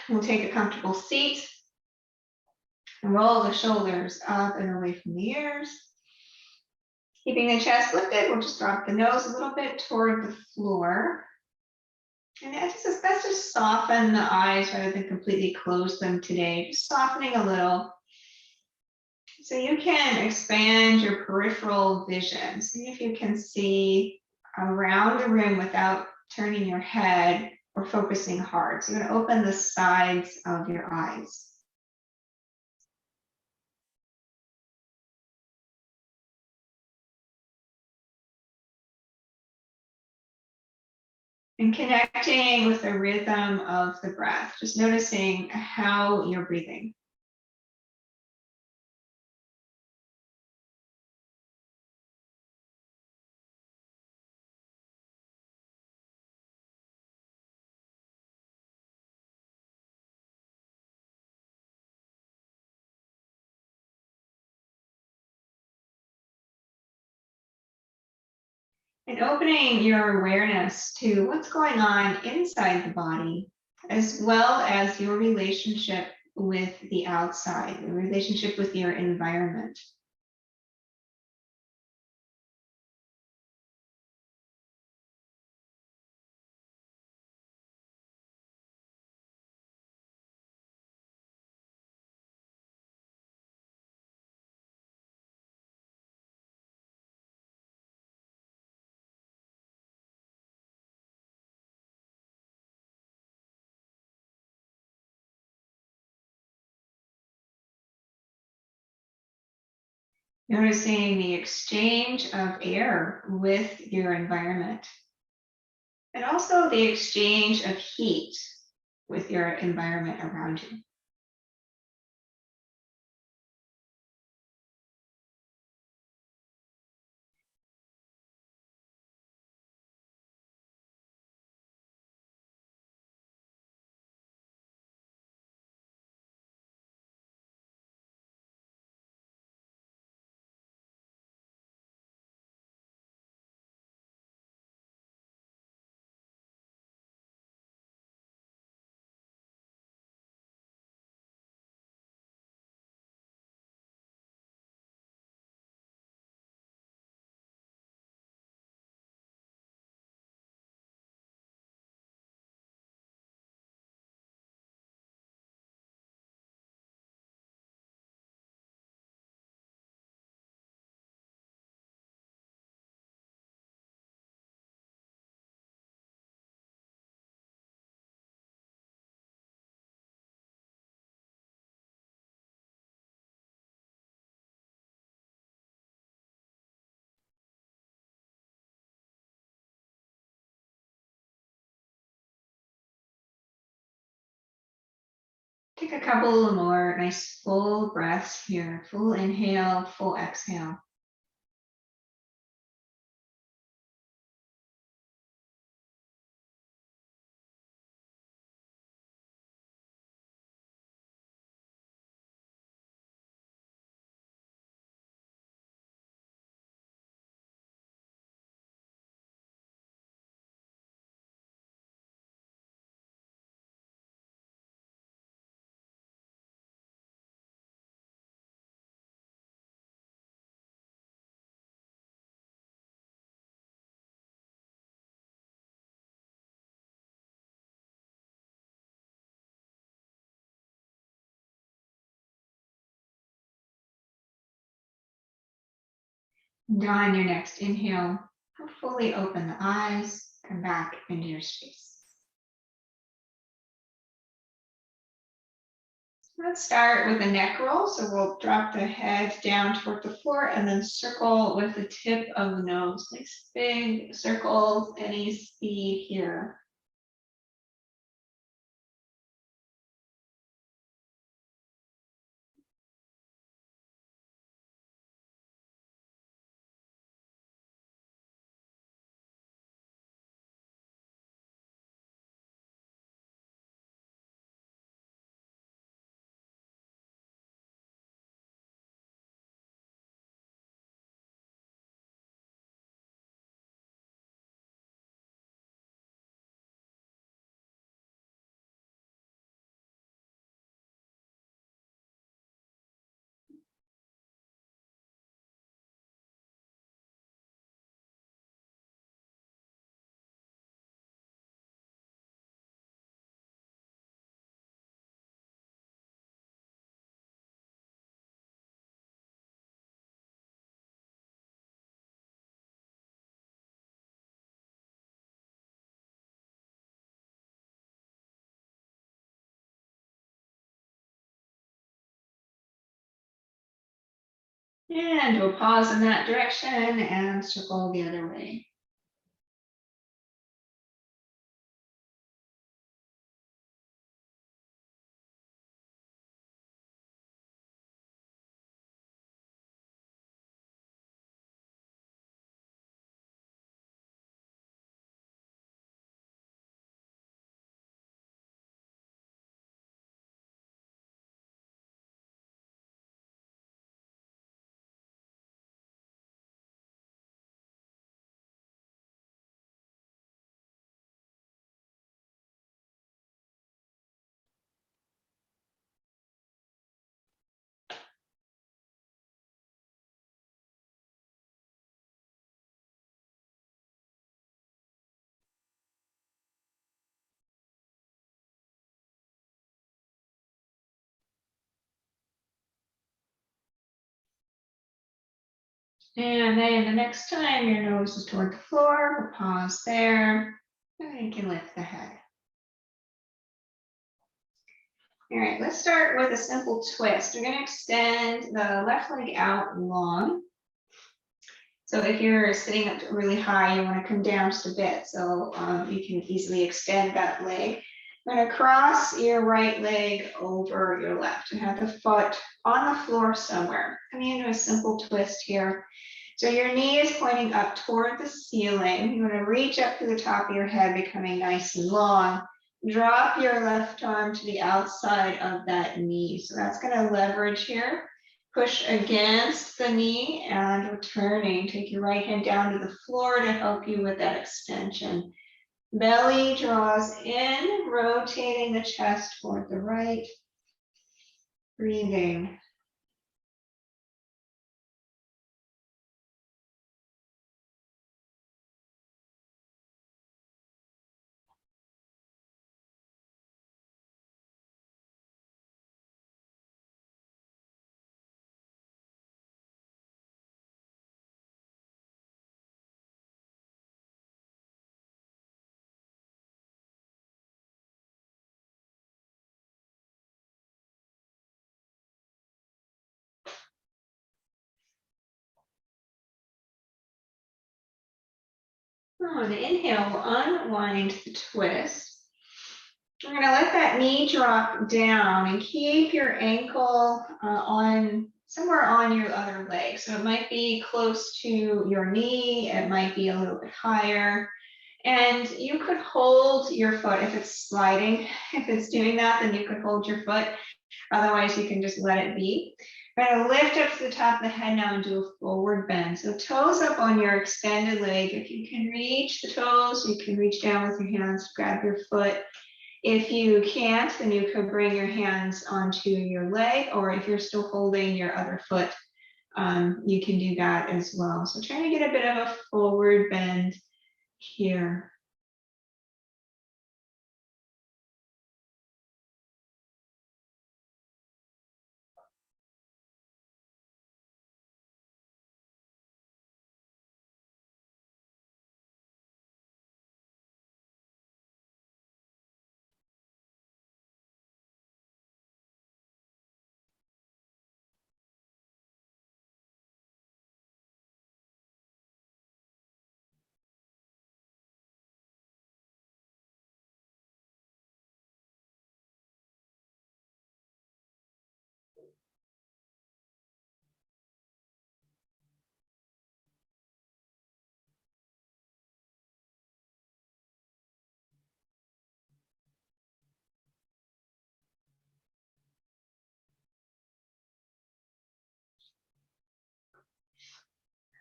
We'll take a comfortable seat and roll the shoulders up and away from the ears. Keeping the chest lifted, we'll just drop the nose a little bit toward the floor. And it's best to soften the eyes rather than completely close them today, just softening a little. So you can expand your peripheral vision. See if you can see around the room without turning your head or focusing hard. So you're going to open the sides of your eyes. And connecting with the rhythm of the breath, just noticing how you're breathing. And opening your awareness to what's going on inside the body, as well as your relationship with the outside, the relationship with your environment. Noticing the exchange of air with your environment, and also the exchange of heat with your environment around you. Take a couple more nice full breaths here. Full inhale, full exhale. And on your next inhale, fully open the eyes, come back into your space. Let's start with a neck roll. So we'll drop the head down toward the floor and then circle with the tip of the nose. Nice big circles, any speed here. And we'll pause in that direction and circle the other way. And then the next time your nose is toward the floor, we'll pause there. And you can lift the head. All right, let's start with a simple twist. We're going to extend the left leg out long. So if you're sitting up really high, you want to come down just a bit so you can easily extend that leg. I'm going to cross your right leg over your left and have the foot on the floor somewhere. Coming into a simple twist here. So your knee is pointing up toward the ceiling. You want to reach up to the top of your head, becoming nice and long. Drop your left arm to the outside of that knee. So that's going to leverage here. Push against the knee and returning. Take your right hand down to the floor to help you with that extension. Belly draws in, rotating the chest toward the right. Breathing. On the inhale, we'll unwind the twist. We're going to let that knee drop down and keep your ankle on somewhere on your other leg. So it might be close to your knee, it might be a little bit higher. And you could hold your foot if it's sliding. If it's doing that, then you could hold your foot. Otherwise, you can just let it be. We're going to lift up to the top of the head now and do a forward bend. So toes up on your extended leg. If you can reach the toes, you can reach down with your hands, grab your foot. If you can't, then you could bring your hands onto your leg, or if you're still holding your other foot, you can do that as well. So trying to get a bit of a forward bend here.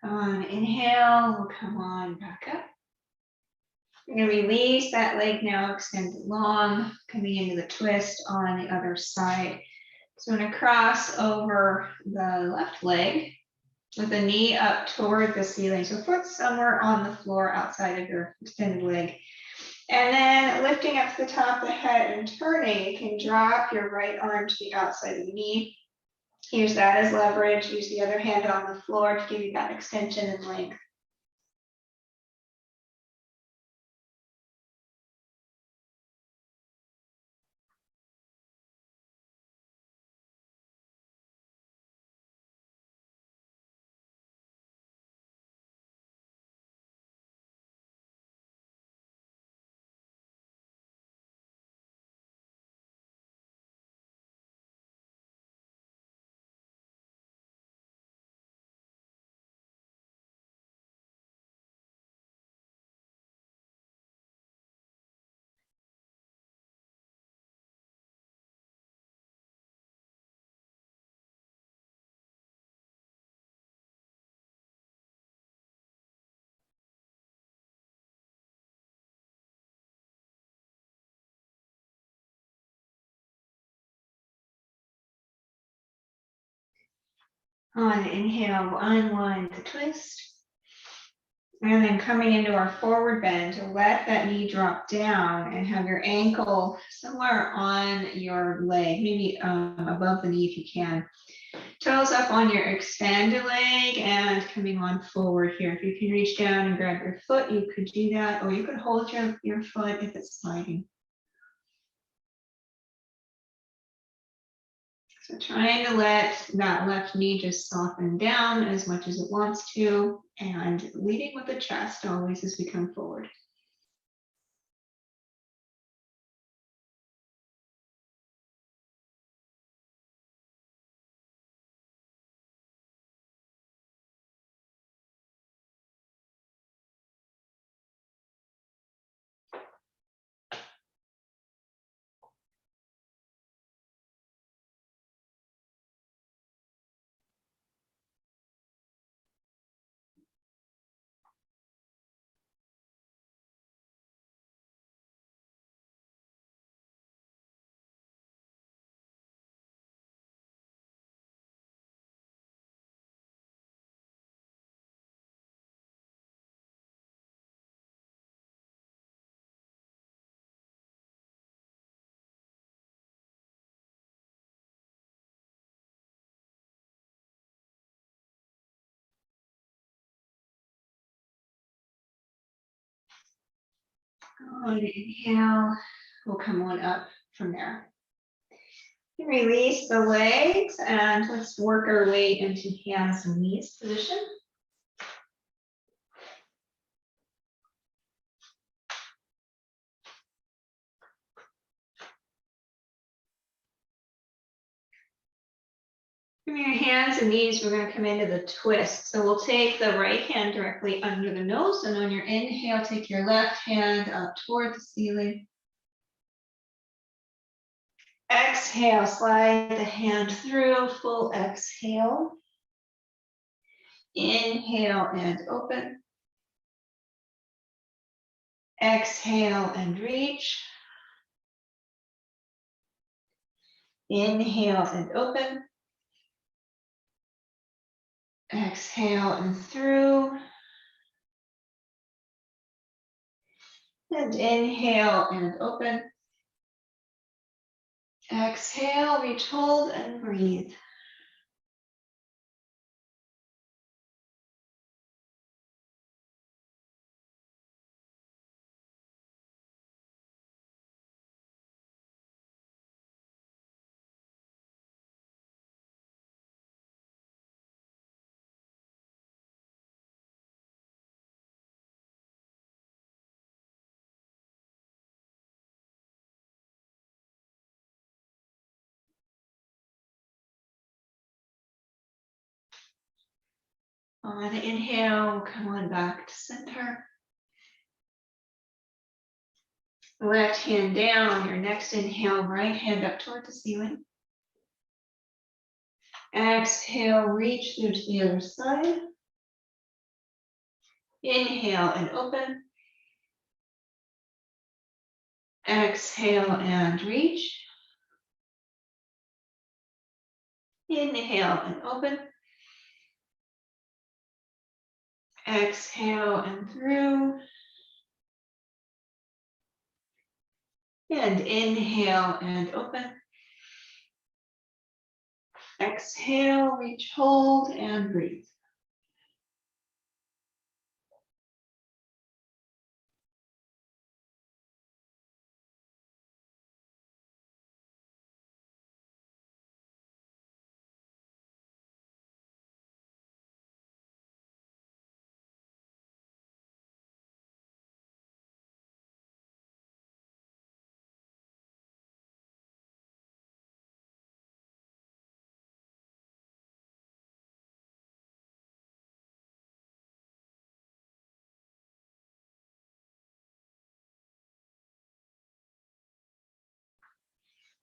Come on, inhale, we'll come on back up. We're going to release that leg now, extend it long, coming into the twist on the other side. So I'm going to cross over the left leg with the knee up toward the ceiling. So foot somewhere on the floor outside of your extended leg. And then lifting up to the top of the head and turning, you can drop your right arm to the outside of the knee. Use that as leverage. Use the other hand on the floor to give you that extension and length. On the inhale, we'll unwind the twist. And then coming into our forward bend, to let that knee drop down and have your ankle somewhere on your leg, maybe above the knee if you can. Toes up on your extended leg and coming on forward here. If you can reach down and grab your foot, you could do that, or you could hold your foot if it's sliding. So trying to let that left knee just soften down as much as it wants to, and leading with the chest always as we come forward. On inhale, we'll come on up from there. Release the legs and let's work our way into hands and knees position. From your hands and knees, we're going to come into the twist. So we'll take the right hand directly under the nose, and on your inhale, take your left hand up toward the ceiling. Exhale, slide the hand through, full exhale. Inhale and open. Exhale and reach. Inhale and open. Exhale and through. And inhale and open. Exhale, reach, hold, and breathe. On the inhale, come on back to center. Left hand down on your next inhale, right hand up toward the ceiling. Exhale, reach through to the other side. Inhale and open. Exhale and reach. Inhale and open. Exhale and through. And inhale and open. Exhale, reach, hold, and breathe.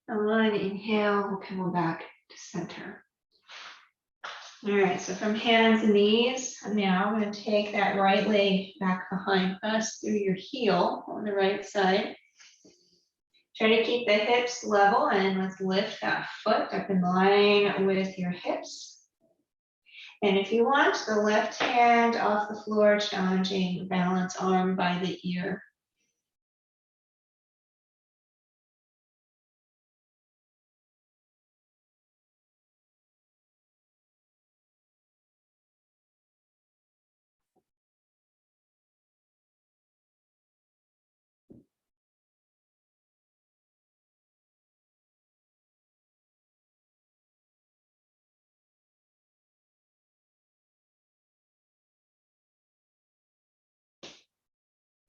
On inhale, we'll come back to center. All right, so from hands and knees, now I'm going to take that right leg back behind us through your heel on the right side. Try to keep the hips level and let's lift that foot up in line with your hips. And if you want, the left hand off the floor, challenging balance arm by the ear.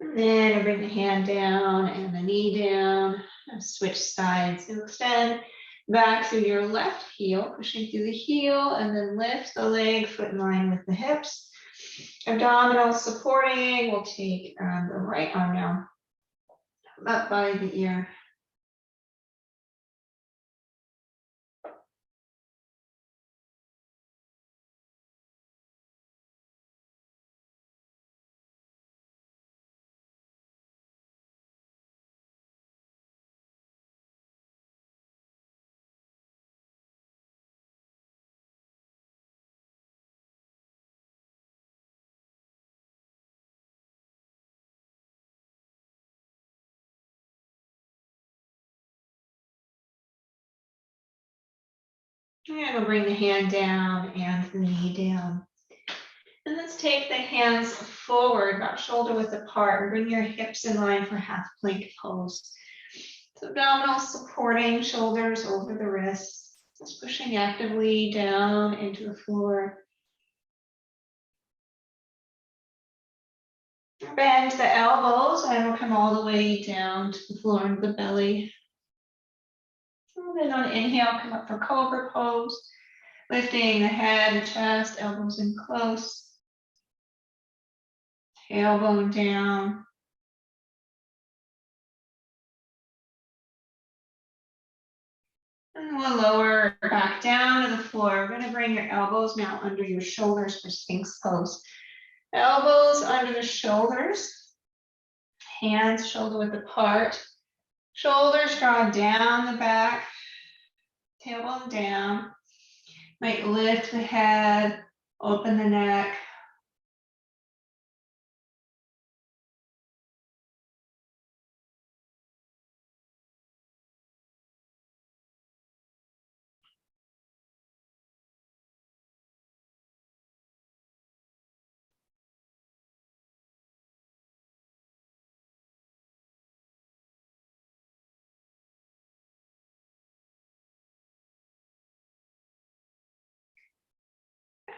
And then bring the hand down and the knee down. Switch sides. Extend back through your left heel, pushing through the heel, and then lift the leg, foot in line with the hips. Abdominals supporting. We'll take the right arm now up by the ear. And we'll bring the hand down and the knee down. And let's take the hands forward, about shoulder width apart, and bring your hips in line for half plank pose. So abdominals supporting, shoulders over the wrists, just pushing actively down into the floor. Bend the elbows and we'll come all the way down to the floor of the belly. And then on inhale, come up for cobra pose, lifting the head, the chest, elbows in close. Tailbone down. And we'll lower back down to the floor. We're going to bring your elbows now under your shoulders for Sphinx pose. Elbows under the shoulders. Hands shoulder width apart. Shoulders draw down the back. Tailbone down. Might lift the head, open the neck.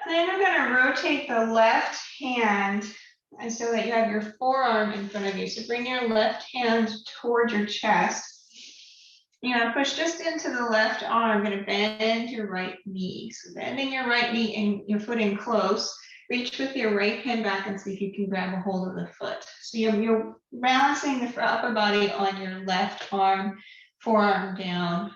And then we're going to rotate the left hand and so that you have your forearm in front of you. So bring your left hand toward your chest. You're going to push just into the left arm. Going to bend your right knee. So bending your right knee and your foot in close. Reach with your right hand back and see if you can grab a hold of the foot. So you're balancing the upper body on your left arm, forearm down.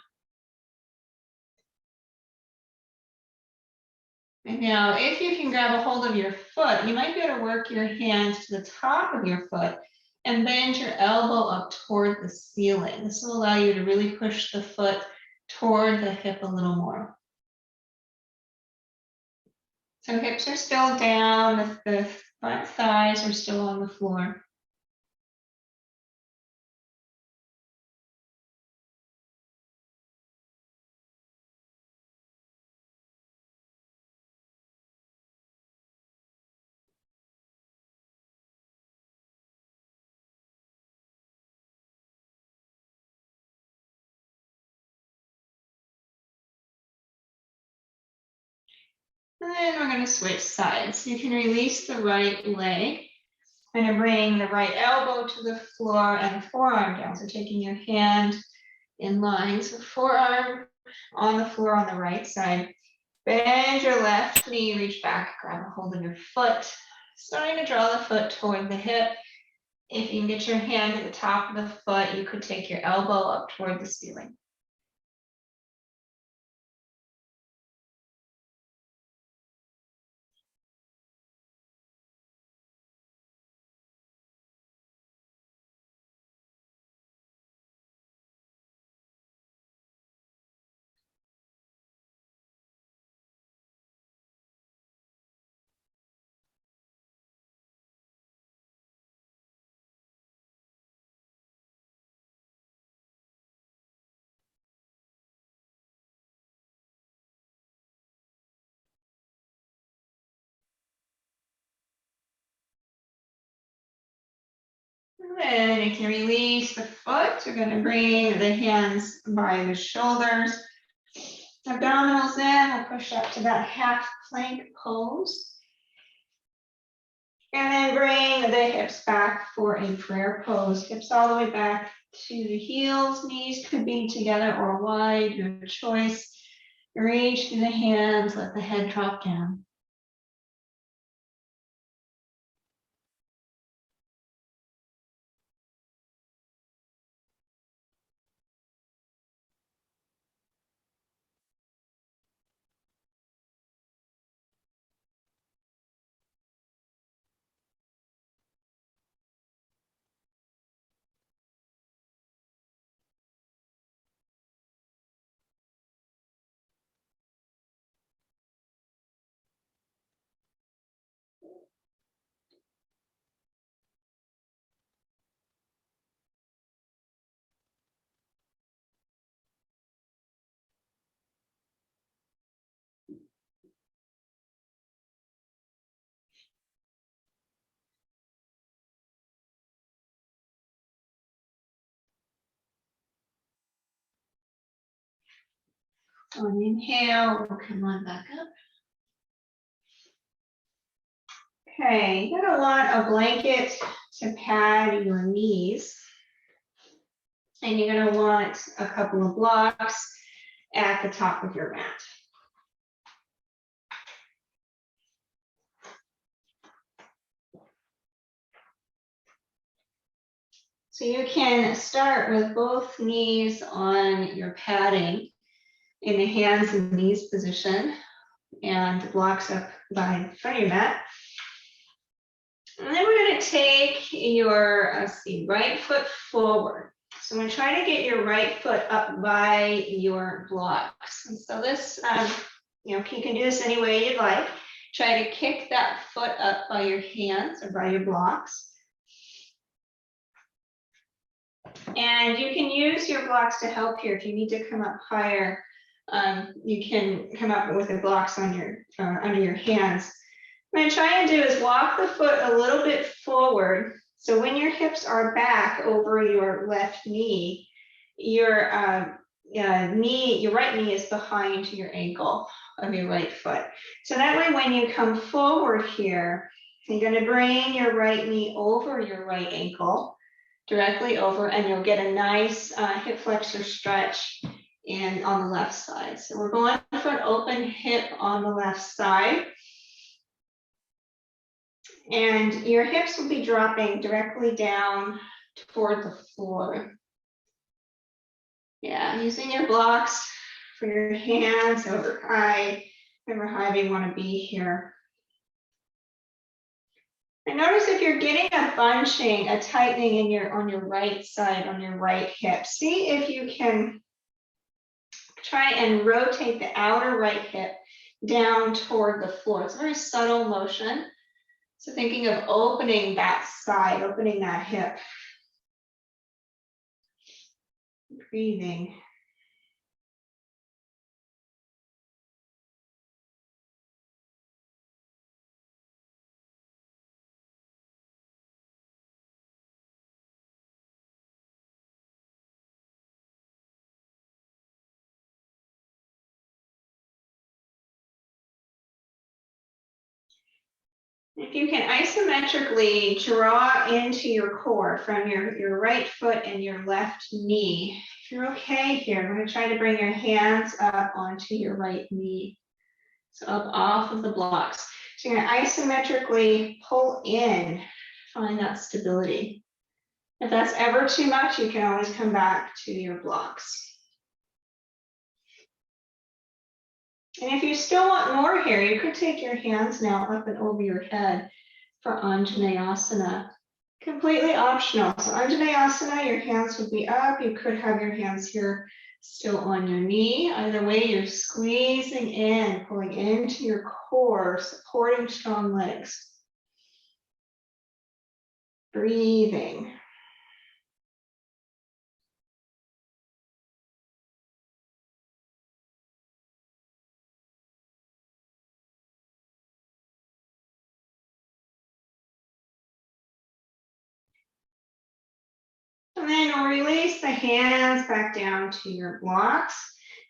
And now, if you can grab a hold of your foot, you might be able to work your hands to the top of your foot and bend your elbow up toward the ceiling. This will allow you to really push the foot toward the hip a little more. So hips are still down, the front thighs are still on the floor. And then we're going to switch sides. You can release the right leg. I'm going to bring the right elbow to the floor and the forearm down. So taking your hand in line. So forearm on the floor on the right side. Bend your left knee, reach back, grab a hold of your foot. Starting to draw the foot toward the hip. If you can get your hand at the top of the foot, you could take your elbow up toward the ceiling. Then you can release the foot. You're going to bring the hands by the shoulders. Abdominals in. We'll push up to that half plank pose. And then bring the hips back for a prayer pose. Hips all the way back to the heels. Knees could be together or wide, your choice. Reach through the hands. Let the head drop down. On inhale, we'll come on back up. Okay, you're gonna want a blanket to pad your knees. And you're gonna want a couple of blocks at the top of your mat. So you can start with both knees on your padding in the hands and knees position and the blocks up by the front of your mat. And then we're going to take your right foot forward. So I'm going to try to get your right foot up by your blocks. And so this, you can do this any way you'd like. Try to kick that foot up by your hands or by your blocks. And you can use your blocks to help here. If you need to come up higher, you can come up with the blocks on your under your hands. What I'm trying to do is walk the foot a little bit forward. So when your hips are back over your left knee, your right knee is behind your ankle of your right foot. So that way, when you come forward here, you're going to bring your right knee over your right ankle, directly over, and you'll get a nice hip flexor stretch on the left side. So we're going for an open hip on the left side. And your hips will be dropping directly down toward the floor. Yeah, using your blocks for your hands over high, however high you want to be here. And notice if you're getting a bunching, a tightening on your right side, on your right hip, see if you can try and rotate the outer right hip down toward the floor. It's a very subtle motion. So thinking of opening that side, opening that hip. Breathing. If you can isometrically draw into your core from your right foot and your left knee, if you're okay here, I'm going to try to bring your hands up onto your right knee. So up off of the blocks. So you're going to isometrically pull in, find that stability. If that's ever too much, you can always come back to your blocks. And if you still want more here, you could take your hands now up and over your head for Anjaneyasana. Completely optional. So Anjaneyasana, your hands would be up. You could have your hands here still on your knee. Either way, you're squeezing in, pulling into your core, supporting strong legs. Breathing. then we'll release the hands back down to your blocks.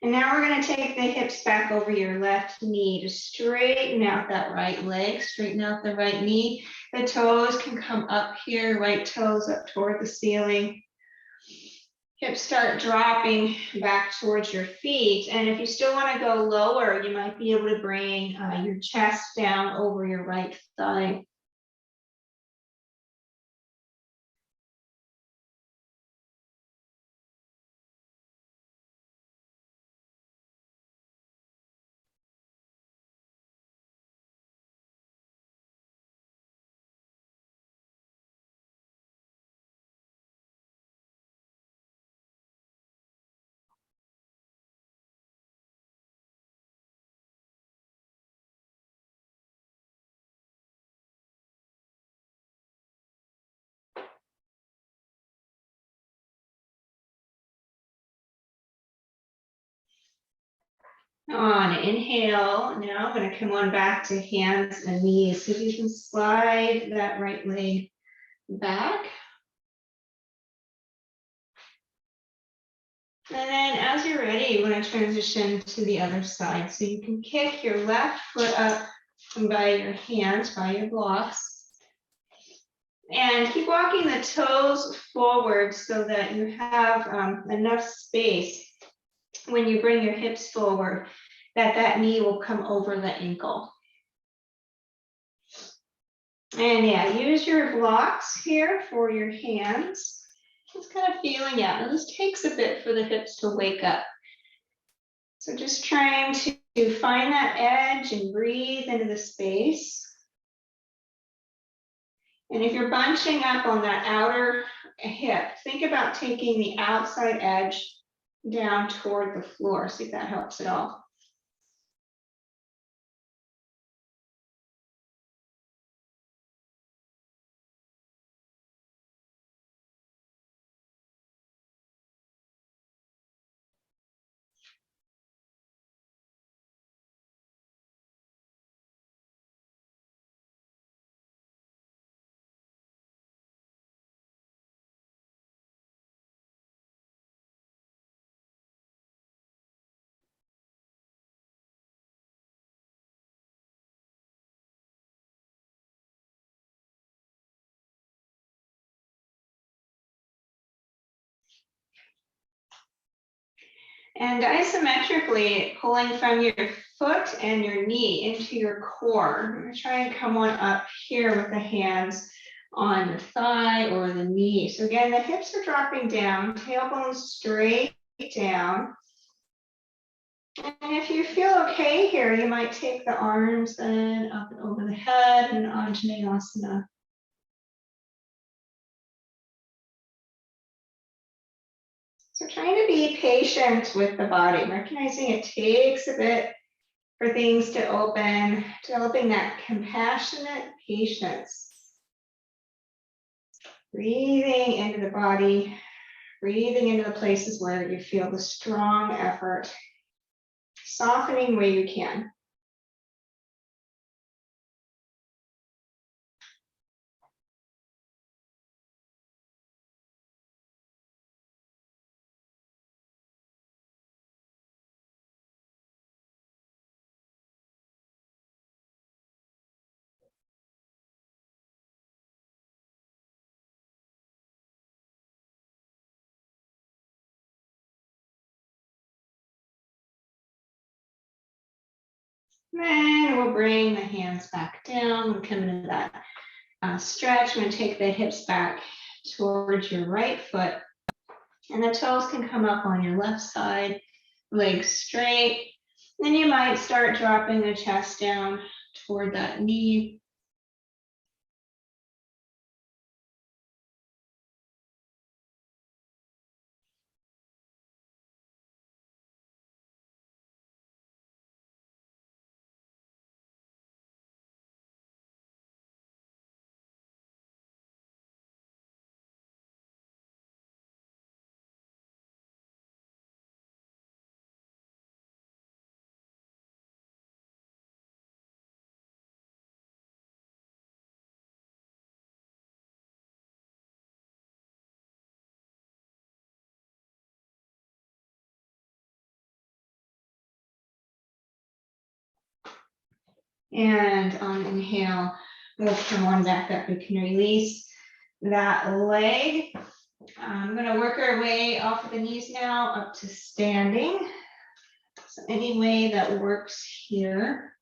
And now we're going to take the hips back over your left knee to straighten out that right leg, straighten out the right knee. The toes can come up here, right toes up toward the ceiling. Hips start dropping back towards your feet. And if you still want to go lower, you might be able to bring your chest down over your right thigh. On inhale, now I'm going to come on back to hands and knees. So you can slide that right leg back. And then as you're ready, you want to transition to the other side. So you can kick your left foot up by your hands, by your blocks. And keep walking the toes forward so that you have enough space when you bring your hips forward that knee will come over the ankle. And yeah, use your blocks here for your hands. Just kind of feeling out. Now this takes a bit for the hips to wake up. So just trying to find that edge and breathe into the space. And if you're bunching up on that outer hip, think about taking the outside edge down toward the floor. See if that helps at all. And isometrically pulling from your foot and your knee into your core. I'm going to try and come on up here with the hands on the thigh or the knee. So again, the hips are dropping down, tailbone straight down. And if you feel okay here, you might take the arms then up and over the head and Anjaneyasana. So trying to be patient with the body, recognizing it takes a bit for things to open, developing that compassionate patience. Breathing into the body, breathing into the places where you feel the strong effort, softening where you can. Then we'll bring the hands back down. We'll come into that stretch. I'm going to take the hips back towards your right foot. And the toes can come up on your left side, legs straight. Then you might start dropping the chest down toward that knee. And on inhale, we'll come on back up. We can release that leg. I'm going to work our way off of the knees now up to standing. So any way that works here.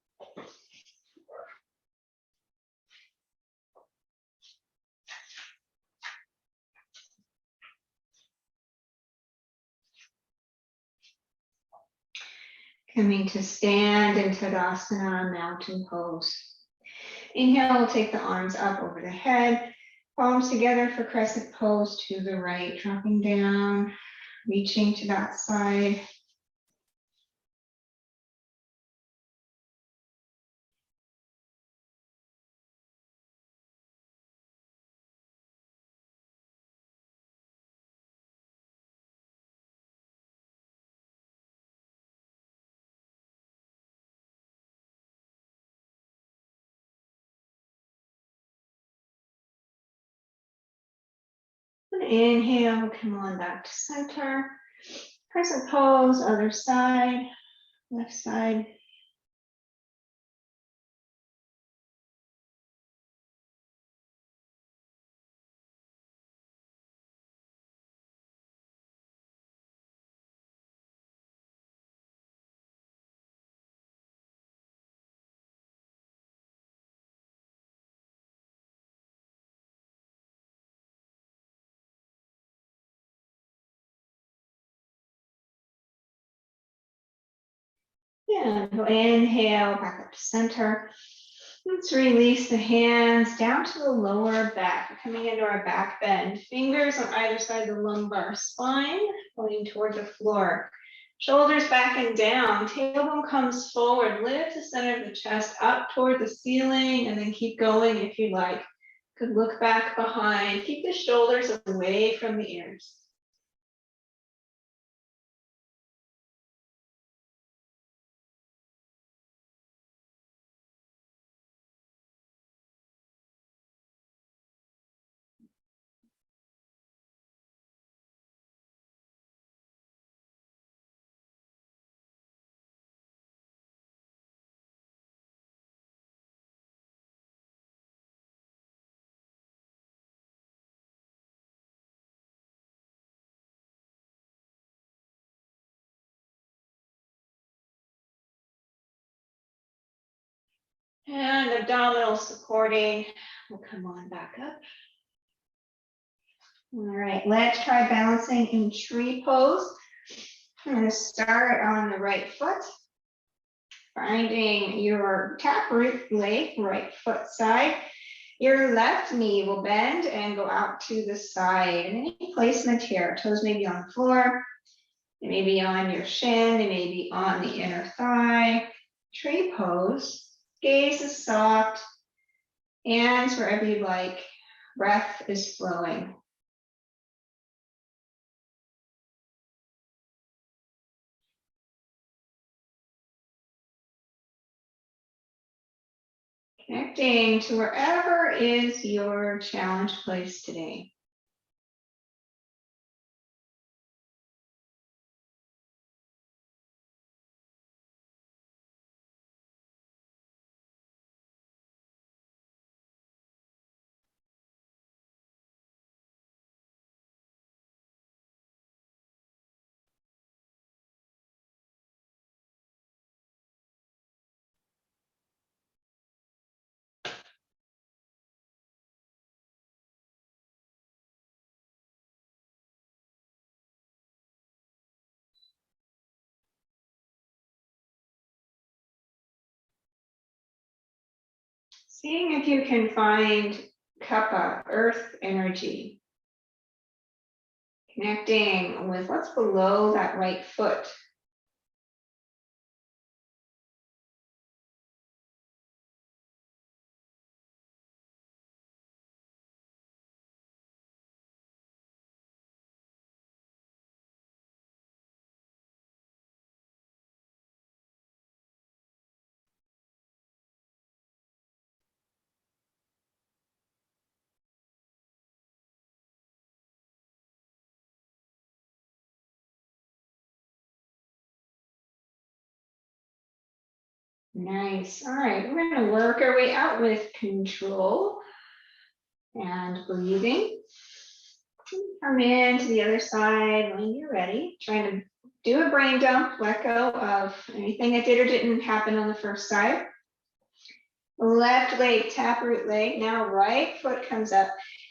Coming to stand in Tadasana, mountain pose. Inhale, we'll take the arms up over the head, palms together for crescent pose to the right, dropping down, reaching to that side. And inhale, come on back to center. Crescent pose, other side, left side. And inhale, back up to center. Let's release the hands down to the lower back, coming into our back bend. Fingers on either side of the lumbar spine, pointing toward the floor. Shoulders back and down, tailbone comes forward, lift the center of the chest up toward the ceiling, and then keep going if you like. Could look back behind, keep the shoulders away from the ears. And abdominal supporting. We'll come on back up. All right, let's try balancing in tree pose. I'm going to start on the right foot, finding your tap root leg, right foot side. Your left knee will bend and go out to the side. And any placement here, toes may be on the floor, they may be on your shin, they may be on the inner thigh. Tree pose, gaze is soft, hands wherever you like, breath is flowing. Connecting to wherever is your challenge place today. Seeing if you can find kapha, earth energy, connecting with what's below that right foot. Nice. All right, we're going to work our way out with control and breathing. Come in to the other side when you're ready. Trying to do a brain dump, let go of anything that did or didn't happen on the first side. Left leg, taproot leg. Now right foot comes up.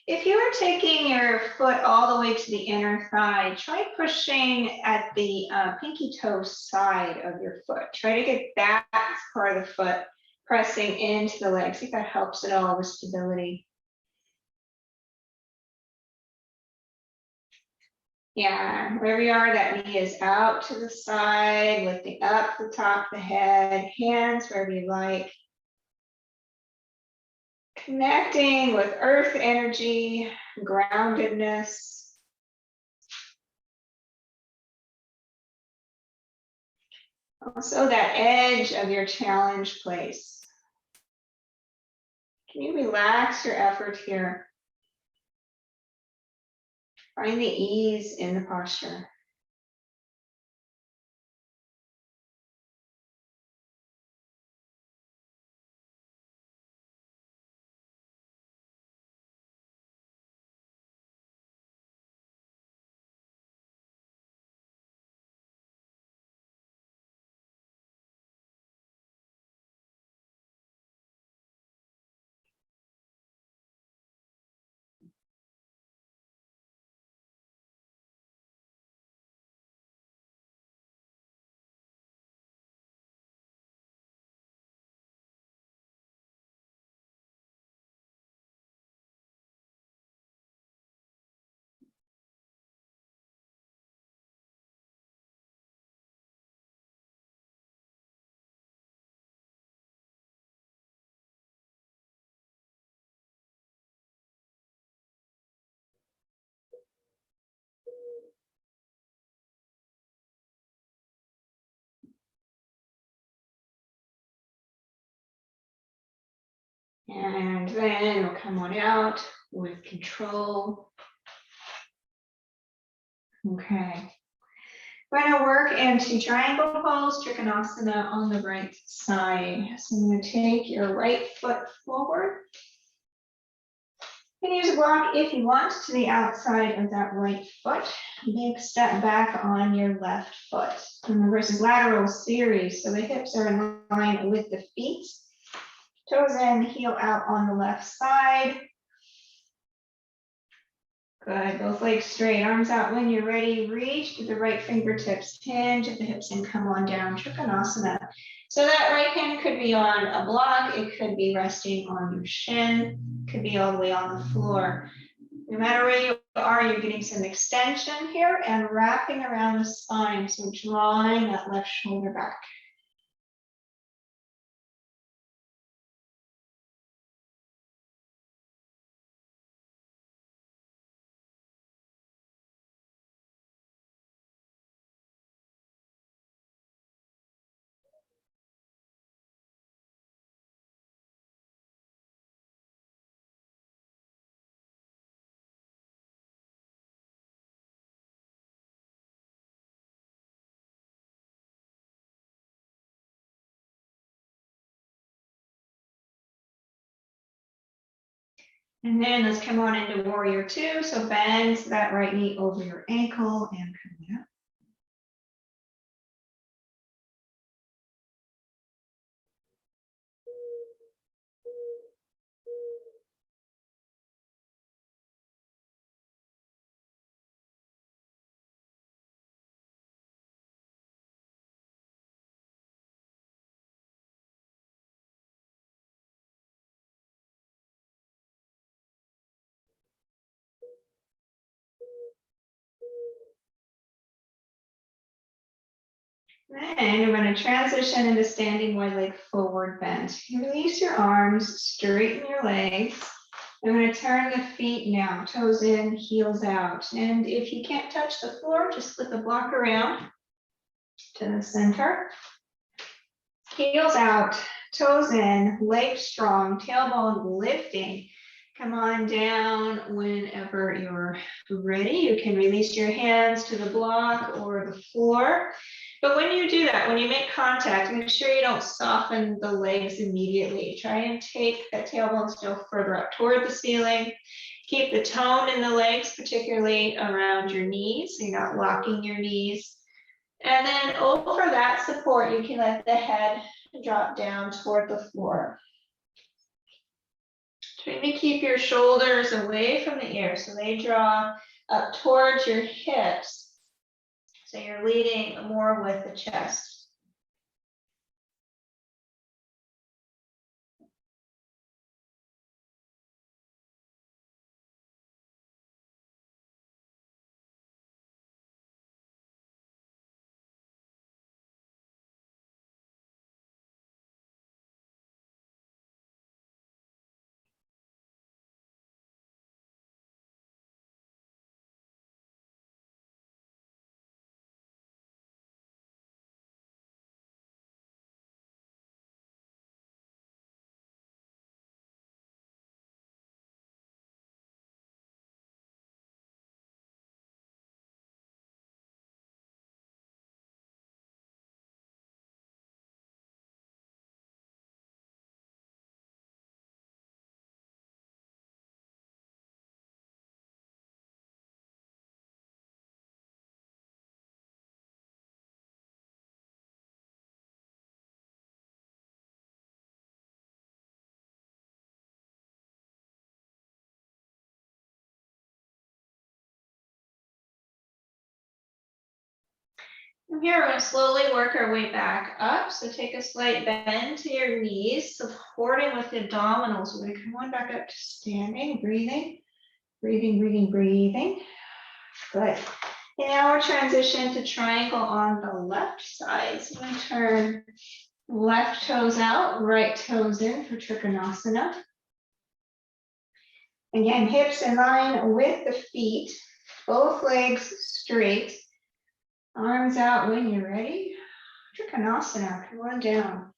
If you are taking your foot all the way to the inner thigh, try pushing at the pinky toe side of your foot. Try to get that part of the foot pressing into the leg. See if that helps at all with stability. Yeah, wherever you are, that knee is out to the side, lifting up the top of the head, hands wherever you like. Connecting with earth energy, groundedness. Also that edge of your challenge place. Can you relax your effort here? Find the ease in the posture. And then we'll come on out with control. Okay. We're going to work into triangle pose, Trikonasana on the right side. So I'm going to take your right foot forward. You can use a block if you want to the outside of that right foot. Big step back on your left foot. Remember, this is lateral series, so the hips are in line with the feet. Toes in, heel out on the left side. Good, both legs straight, arms out when you're ready. Reach to the right fingertips, hinge at the hips and come on down, Trikonasana. So that right hand could be on a block, it could be resting on your shin, could be all the way on the floor. No matter where you are, you're getting some extension here and wrapping around the spine, so drawing that left shoulder back. And then let's come on into warrior two. So bend that right knee over your ankle and come down. Then you're going to transition into standing wide leg forward bend. You release your arms, straighten your legs. I'm going to turn the feet now, toes in, heels out. And if you can't touch the floor, just flip the block around to the center. Heels out, toes in, legs strong, tailbone lifting. Come on down whenever you're ready. You can release your hands to the block or the floor. But when you do that, when you make contact, make sure you don't soften the legs immediately. Try and take that tailbone still further up toward the ceiling. Keep the tone in the legs, particularly around your knees, so you're not locking your knees. And then over that support, you can let the head drop down toward the floor. Try to keep your shoulders away from the ear so they draw up towards your hips. So you're leading more with the chest. From here, we're going to slowly work our way back up. So take a slight bend to your knees, supporting with the abdominals. We're going to come on back up to standing, breathing, breathing, breathing, breathing. Good. And now we're transition to triangle on the left side. So I'm going to turn left toes out, right toes in for Trikonasana. Again, hips in line with the feet, both legs straight. Arms out when you're ready. Trikonasana, come on down.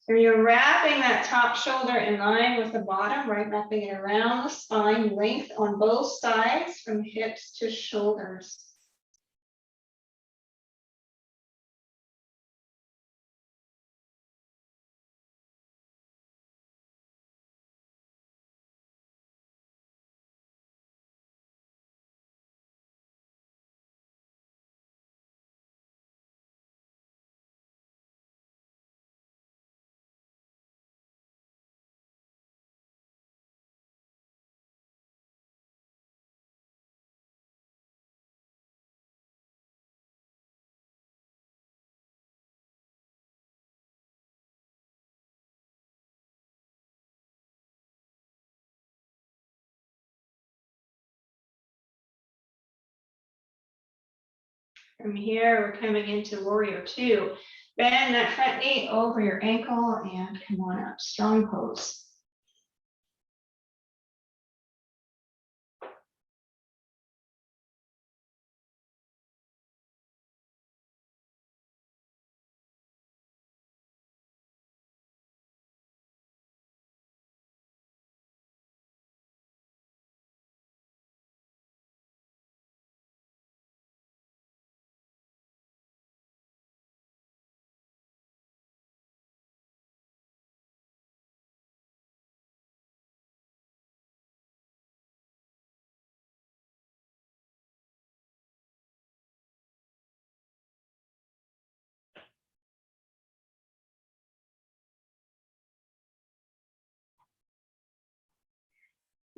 So you're wrapping that top shoulder in line with the bottom, right? Wrapping it around the spine, length on both sides from hips to shoulders. From here, we're coming into warrior two. Bend that front knee over your ankle and come on up, strong pose.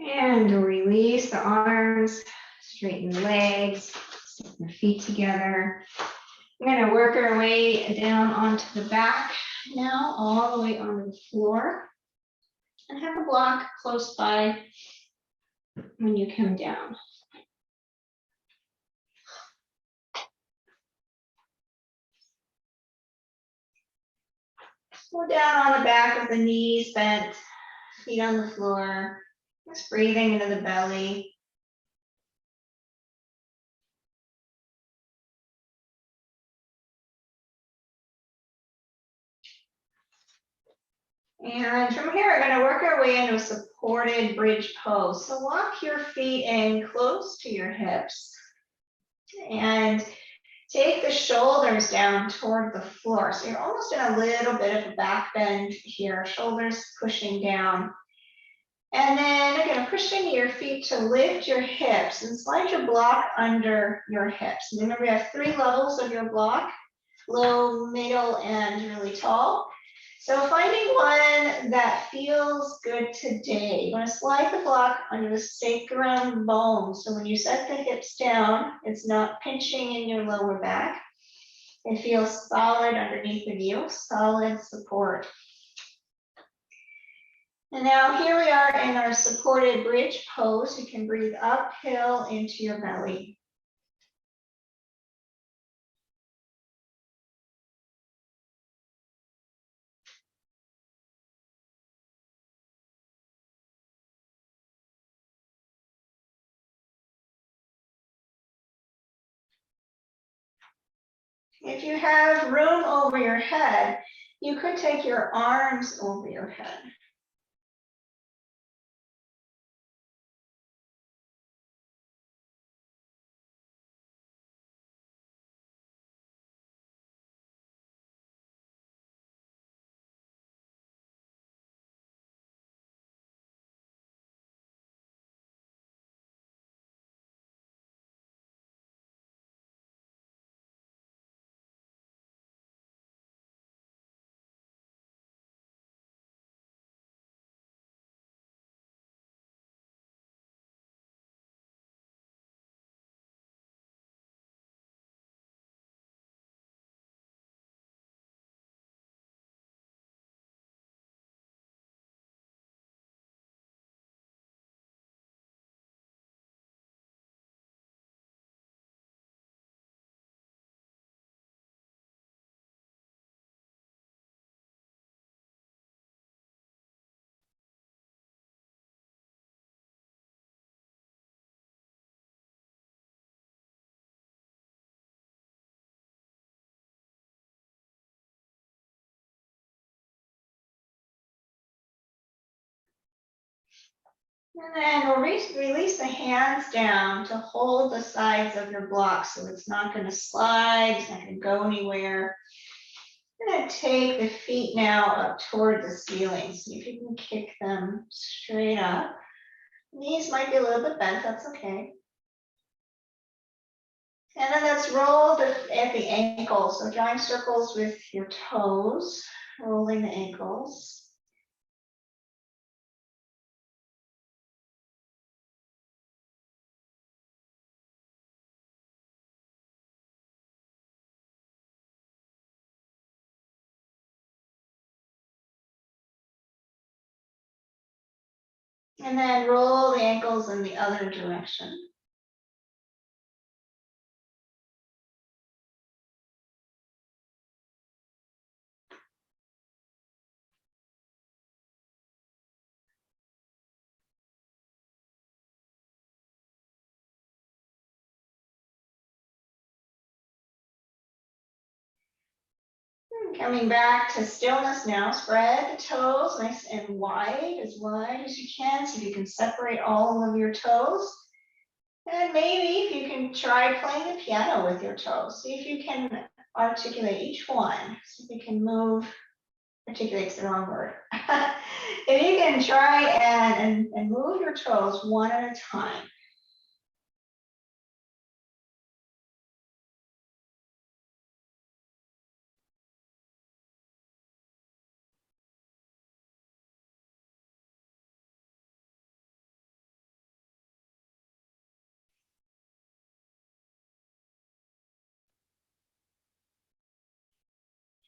And release the arms, straighten the legs, stick the feet together. We're going to work our way down onto the back now, all the way onto the floor. And have a block close by when you come down. Go down on the back with the knees bent, feet on the floor. Just breathing into the belly. And from here, we're going to work our way into a supported bridge pose. So walk your feet in close to your hips. And take the shoulders down toward the floor. So you're almost in a little bit of a back bend here, shoulders pushing down. And then again, pushing your feet to lift your hips and slide your block under your hips. And remember, you have 3 levels of your block: low, middle, and really tall. So finding one that feels good today. You want to slide the block under the sacrum bone. So when you set the hips down, it's not pinching in your lower back. It feels solid underneath of you, solid support. And now here we are in our supported bridge pose. You can breathe uphill into your belly. If you have room over your head, you could take your arms over your head. And then we'll release the hands down to hold the sides of your block so it's not going to slide, it's not going to go anywhere. I'm going to take the feet now up toward the ceiling. See if you can kick them straight up. Knees might be a little bit bent, that's okay. And then let's roll at the ankles. So drawing circles with your toes, rolling the ankles. And then roll the ankles in the other direction. Coming back to stillness now, spread the toes nice and wide as you can, so you can separate all of your toes. And maybe if you can try playing the piano with your toes, see if you can articulate each one. See if you can move, articulate's the wrong word. If you can try and move your toes one at a time.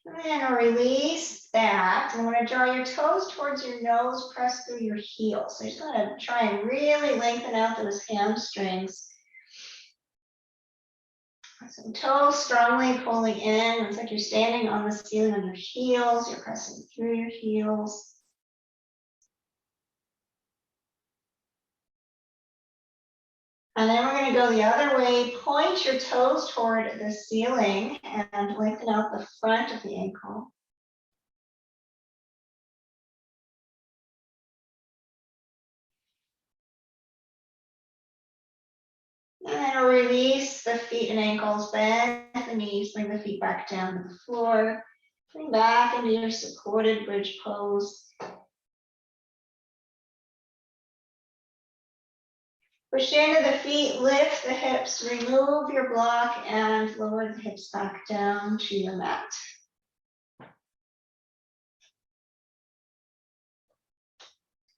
And then release that. And I'm going to draw your toes towards your nose, press through your heels. So you're just going to try and really lengthen out those hamstrings. So toes strongly pulling in. It's like you're standing on the ceiling on your heels. You're pressing through your heels. And then we're going to go the other way. Point your toes toward the ceiling and lengthen out the front of the ankle. And then we'll release the feet and ankles, bend the knees, bring the feet back down to the floor. Bring back into your supported bridge pose. Push into the feet, lift the hips, remove your block, and lower the hips back down to your mat.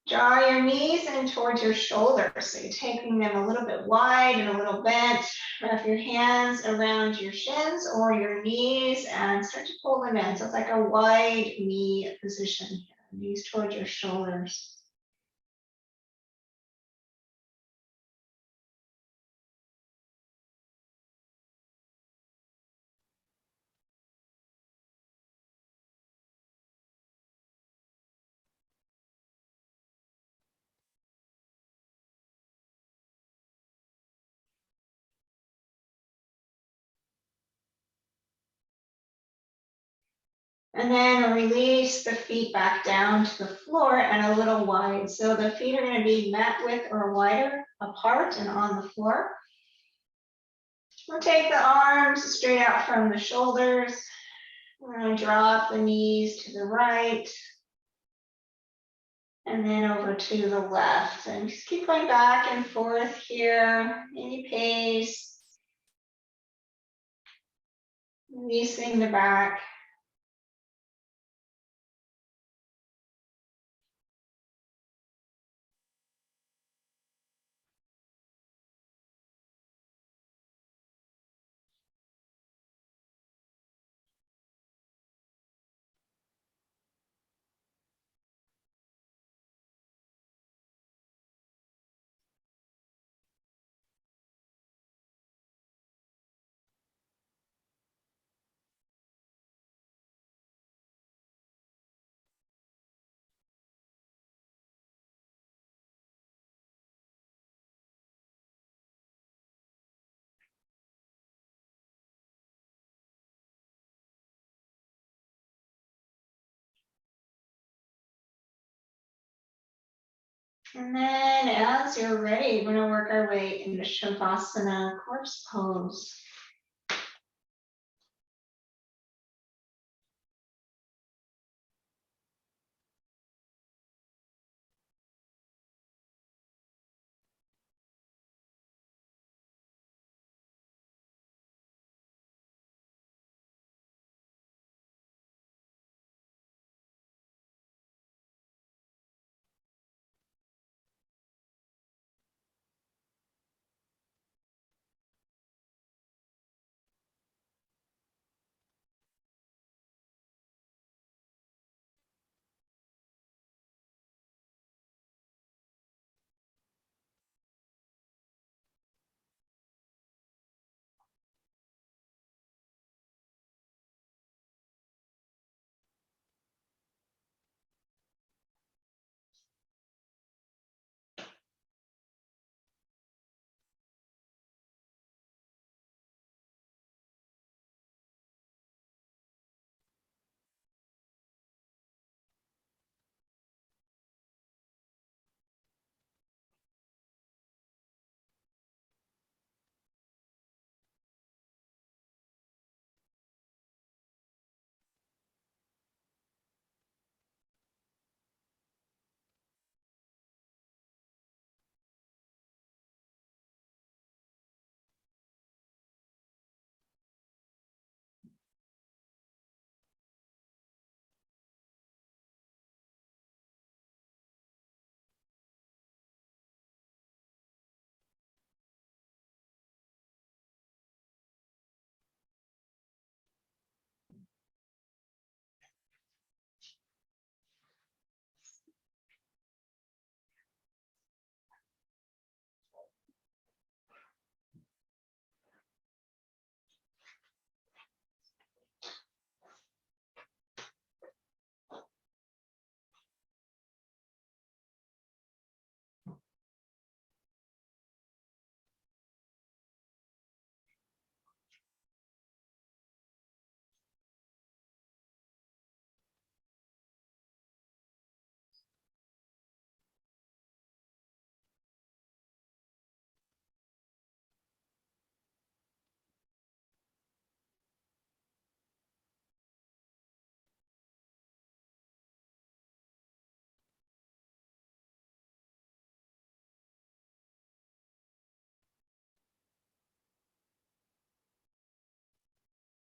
Draw your knees in towards your shoulders. So you're taking them a little bit wide and a little bent. Wrap your hands around your shins or your knees and start to pull them in. So it's like a wide knee position here. Knees towards your shoulders. And then release the feet back down to the floor and a little wide. So the feet are going to be mat width or wider apart and on the floor. We'll take the arms straight out from the shoulders. We're going to drop the knees to the right. And then over to the left. And just keep going back and forth here, any pace. Releasing the back. And then as you're ready, we're going to work our way into Shavasana, corpse pose.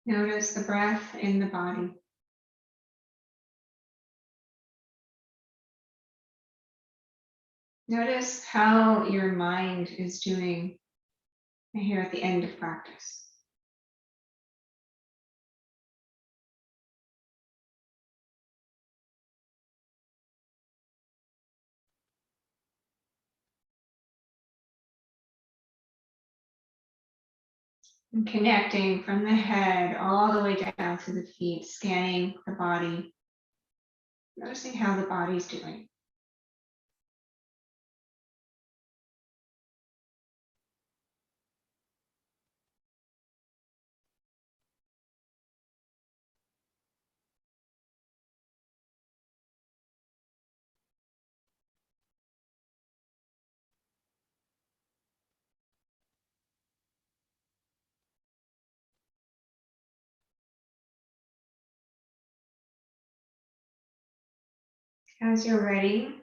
Notice the breath in the body. Notice how your mind is doing here at the end of practice. And connecting from the head all the way down to the feet, scanning the body, noticing how the body's doing. As you're ready,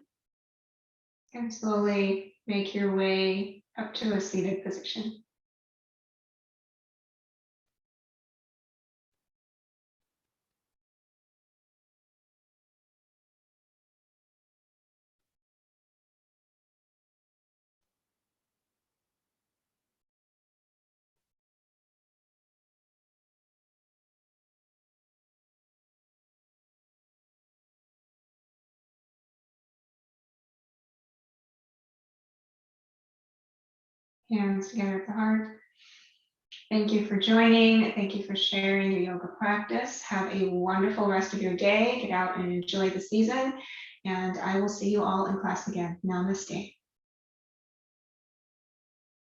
you can slowly make your way up to a seated position. Hands together at the heart. Thank you for joining. Thank you for sharing your yoga practice. Have a wonderful rest of your day. Get out and enjoy the season. And I will see you all in class again. Namaste.